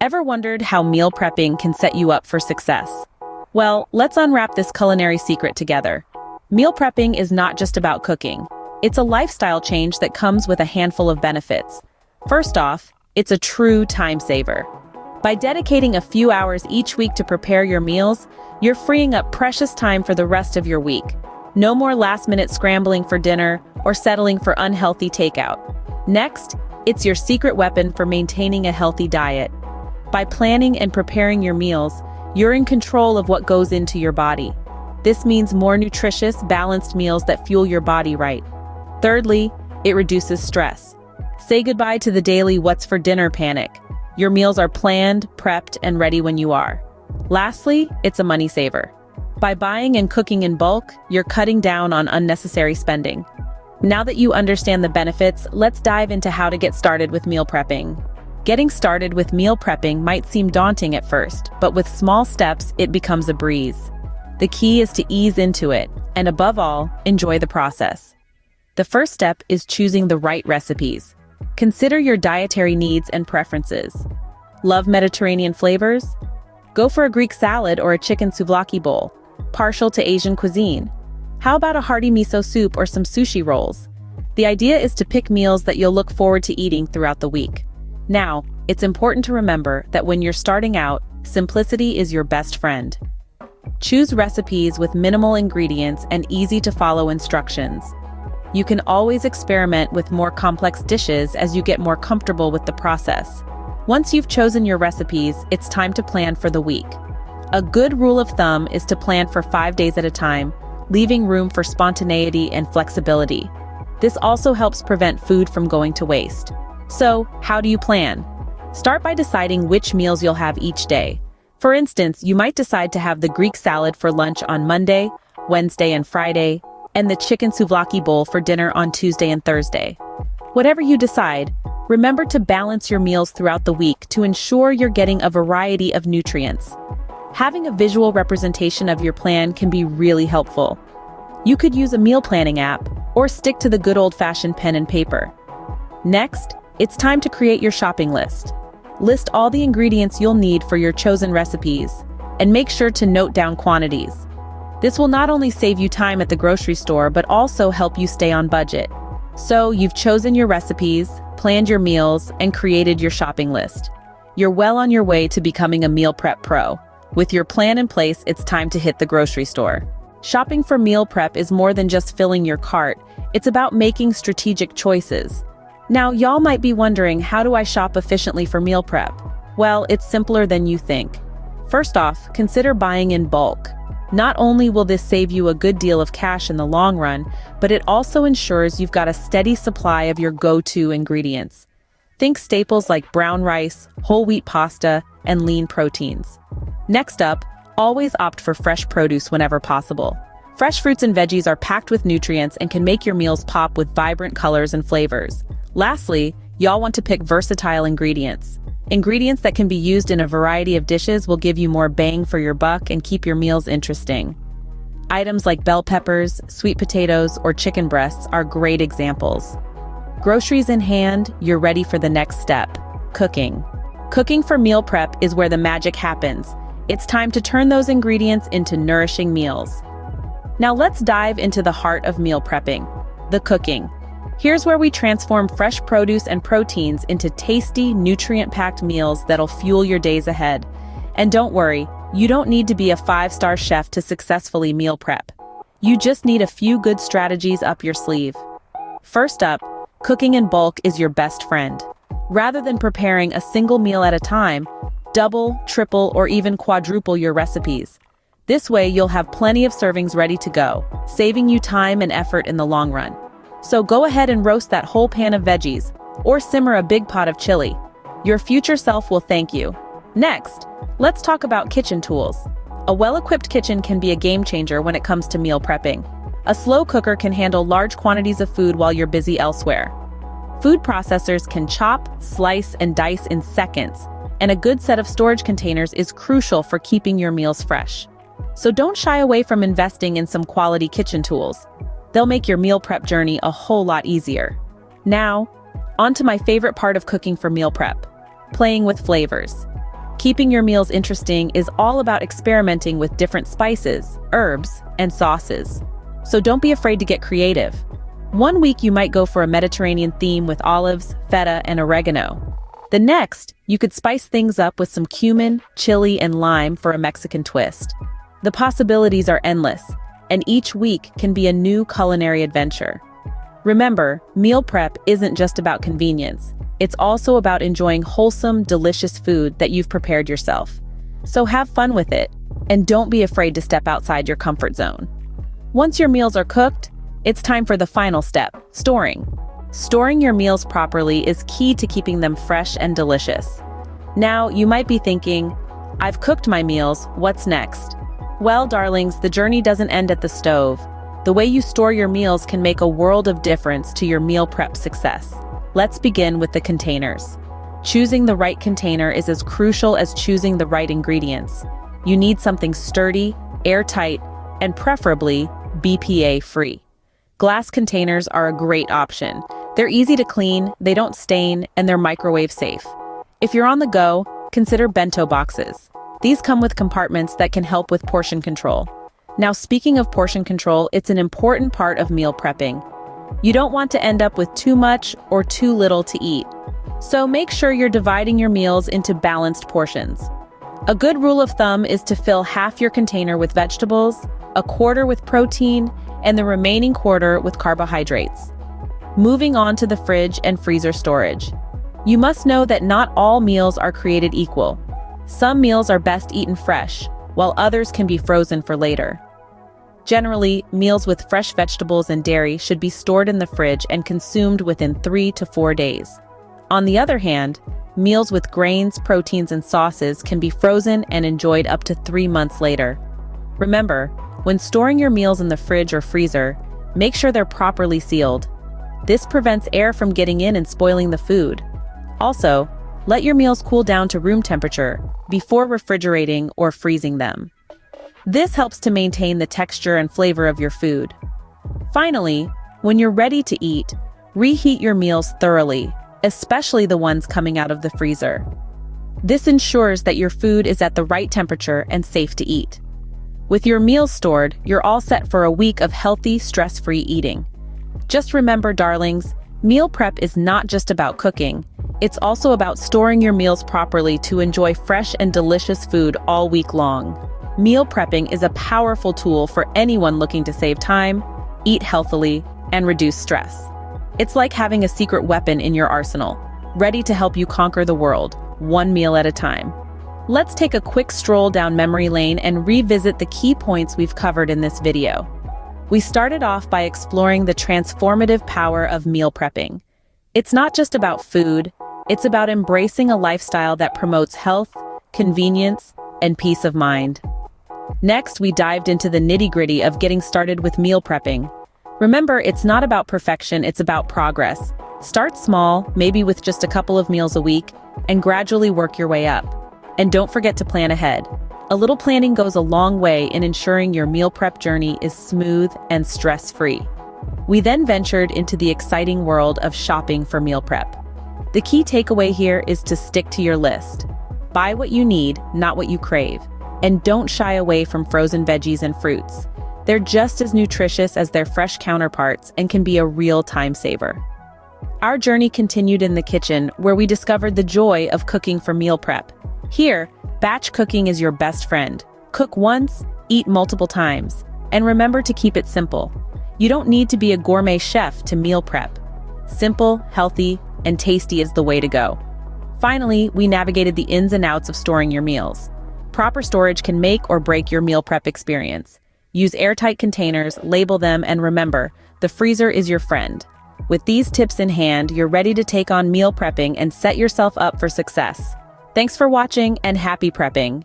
Ever wondered how meal prepping can set you up for success? Well, let's unwrap this culinary secret together. Meal prepping is not just about cooking. It's a lifestyle change that comes with a handful of benefits. First off, it's a true time saver. By dedicating a few hours each week to prepare your meals, you're freeing up precious time for the rest of your week. No more last-minute scrambling for dinner or settling for unhealthy takeout. Next, it's your secret weapon for maintaining a healthy diet. By planning and preparing your meals, you're in control of what goes into your body. This means more nutritious, balanced meals that fuel your body right. Thirdly, it reduces stress. Say goodbye to the daily what's for dinner panic. Your meals are planned, prepped, and ready when you are. Lastly, it's a money saver. By buying and cooking in bulk, you're cutting down on unnecessary spending. Now that you understand the benefits, let's dive into how to get started with meal prepping. Getting started with meal prepping might seem daunting at first, but with small steps, it becomes a breeze. The key is to ease into it, and above all, enjoy the process. The first step is choosing the right recipes. Consider your dietary needs and preferences. Love Mediterranean flavors? Go for a Greek salad or a chicken souvlaki bowl. Partial to Asian cuisine? How about a hearty miso soup or some sushi rolls? The idea is to pick meals that you'll look forward to eating throughout the week. Now, it's important to remember that when you're starting out, simplicity is your best friend. Choose recipes with minimal ingredients and easy-to-follow instructions. You can always experiment with more complex dishes as you get more comfortable with the process. Once you've chosen your recipes, it's time to plan for the week. A good rule of thumb is to plan for 5 days at a time, leaving room for spontaneity and flexibility. This also helps prevent food from going to waste. So, how do you plan? Start by deciding which meals you'll have each day. For instance, you might decide to have the Greek salad for lunch on Monday, Wednesday, and Friday, and the chicken souvlaki bowl for dinner on Tuesday and Thursday. Whatever you decide, remember to balance your meals throughout the week to ensure you're getting a variety of nutrients. Having a visual representation of your plan can be really helpful. You could use a meal planning app or stick to the good old-fashioned pen and paper. Next, it's time to create your shopping list. List all the ingredients you'll need for your chosen recipes, and make sure to note down quantities. This will not only save you time at the grocery store, but also help you stay on budget. So, you've chosen your recipes, planned your meals, and created your shopping list. You're well on your way to becoming a meal prep pro. With your plan in place, it's time to hit the grocery store. Shopping for meal prep is more than just filling your cart. It's about making strategic choices. Now, y'all might be wondering, how do I shop efficiently for meal prep? Well, it's simpler than you think. First off, consider buying in bulk. Not only will this save you a good deal of cash in the long run, but it also ensures you've got a steady supply of your go-to ingredients. Think staples like brown rice, whole wheat pasta, and lean proteins. Next up, always opt for fresh produce whenever possible. Fresh fruits and veggies are packed with nutrients and can make your meals pop with vibrant colors and flavors. Lastly, y'all want to pick versatile ingredients. Ingredients that can be used in a variety of dishes will give you more bang for your buck and keep your meals interesting. Items like bell peppers, sweet potatoes, or chicken breasts are great examples. Groceries in hand, you're ready for the next step: cooking. Cooking for meal prep is where the magic happens. It's time to turn those ingredients into nourishing meals. Now let's dive into the heart of meal prepping: the cooking. Here's where we transform fresh produce and proteins into tasty, nutrient-packed meals that'll fuel your days ahead. And don't worry, you don't need to be a 5-star chef to successfully meal prep. You just need a few good strategies up your sleeve. First up, cooking in bulk is your best friend. Rather than preparing a single meal at a time, double, triple, or even quadruple your recipes. This way, you'll have plenty of servings ready to go, saving you time and effort in the long run. So go ahead and roast that whole pan of veggies, or simmer a big pot of chili. Your future self will thank you. Next, let's talk about kitchen tools. A well-equipped kitchen can be a game changer when it comes to meal prepping. A slow cooker can handle large quantities of food while you're busy elsewhere. Food processors can chop, slice, and dice in seconds, and a good set of storage containers is crucial for keeping your meals fresh. So don't shy away from investing in some quality kitchen tools. They'll make your meal prep journey a whole lot easier. Now, on to my favorite part of cooking for meal prep: playing with flavors. Keeping your meals interesting is all about experimenting with different spices, herbs, and sauces. So don't be afraid to get creative. One week you might go for a Mediterranean theme with olives, feta, and oregano. The next, you could spice things up with some cumin, chili, and lime for a Mexican twist. The possibilities are endless, and each week can be a new culinary adventure. Remember, meal prep isn't just about convenience. It's also about enjoying wholesome, delicious food that you've prepared yourself. So have fun with it, and don't be afraid to step outside your comfort zone. Once your meals are cooked, it's time for the final step, storing. Storing your meals properly is key to keeping them fresh and delicious. Now, you might be thinking, I've cooked my meals, what's next? Well, darlings, the journey doesn't end at the stove. The way you store your meals can make a world of difference to your meal prep success. Let's begin with the containers. Choosing the right container is as crucial as choosing the right ingredients. You need something sturdy, airtight, and preferably BPA-free. Glass containers are a great option. They're easy to clean, they don't stain, and they're microwave safe. If you're on the go, consider bento boxes. These come with compartments that can help with portion control. Now, speaking of portion control, it's an important part of meal prepping. You don't want to end up with too much or too little to eat. So make sure you're dividing your meals into balanced portions. A good rule of thumb is to fill half your container with vegetables, a quarter with protein, and the remaining quarter with carbohydrates. Moving on to the fridge and freezer storage. You must know that not all meals are created equal. Some meals are best eaten fresh, while others can be frozen for later. Generally, meals with fresh vegetables and dairy should be stored in the fridge and consumed within 3 to 4 days. On the other hand, meals with grains, proteins, and sauces can be frozen and enjoyed up to 3 months later. Remember, when storing your meals in the fridge or freezer, make sure they're properly sealed. This prevents air from getting in and spoiling the food. Also, let your meals cool down to room temperature before refrigerating or freezing them. This helps to maintain the texture and flavor of your food. Finally, when you're ready to eat, reheat your meals thoroughly, especially the ones coming out of the freezer. This ensures that your food is at the right temperature and safe to eat. With your meals stored, you're all set for a week of healthy, stress-free eating. Just remember, darlings, meal prep is not just about cooking. It's also about storing your meals properly to enjoy fresh and delicious food all week long. Meal prepping is a powerful tool for anyone looking to save time, eat healthily, and reduce stress. It's like having a secret weapon in your arsenal, ready to help you conquer the world, one meal at a time. Let's take a quick stroll down memory lane and revisit the key points we've covered in this video. We started off by exploring the transformative power of meal prepping. It's not just about food, it's about embracing a lifestyle that promotes health, convenience, and peace of mind. Next, we dived into the nitty-gritty of getting started with meal prepping. Remember, it's not about perfection, it's about progress. Start small, maybe with just a couple of meals a week, and gradually work your way up. And don't forget to plan ahead. A little planning goes a long way in ensuring your meal prep journey is smooth and stress-free. We then ventured into the exciting world of shopping for meal prep. The key takeaway here is to stick to your list. Buy what you need, not what you crave. And don't shy away from frozen veggies and fruits. They're just as nutritious as their fresh counterparts and can be a real time saver. Our journey continued in the kitchen, where we discovered the joy of cooking for meal prep. Here, batch cooking is your best friend. Cook once, eat multiple times, and remember to keep it simple. You don't need to be a gourmet chef to meal prep. Simple, healthy, and tasty is the way to go. Finally, we navigated the ins and outs of storing your meals. Proper storage can make or break your meal prep experience. Use airtight containers, label them, and remember, the freezer is your friend. With these tips in hand, you're ready to take on meal prepping and set yourself up for success. Thanks for watching and happy prepping.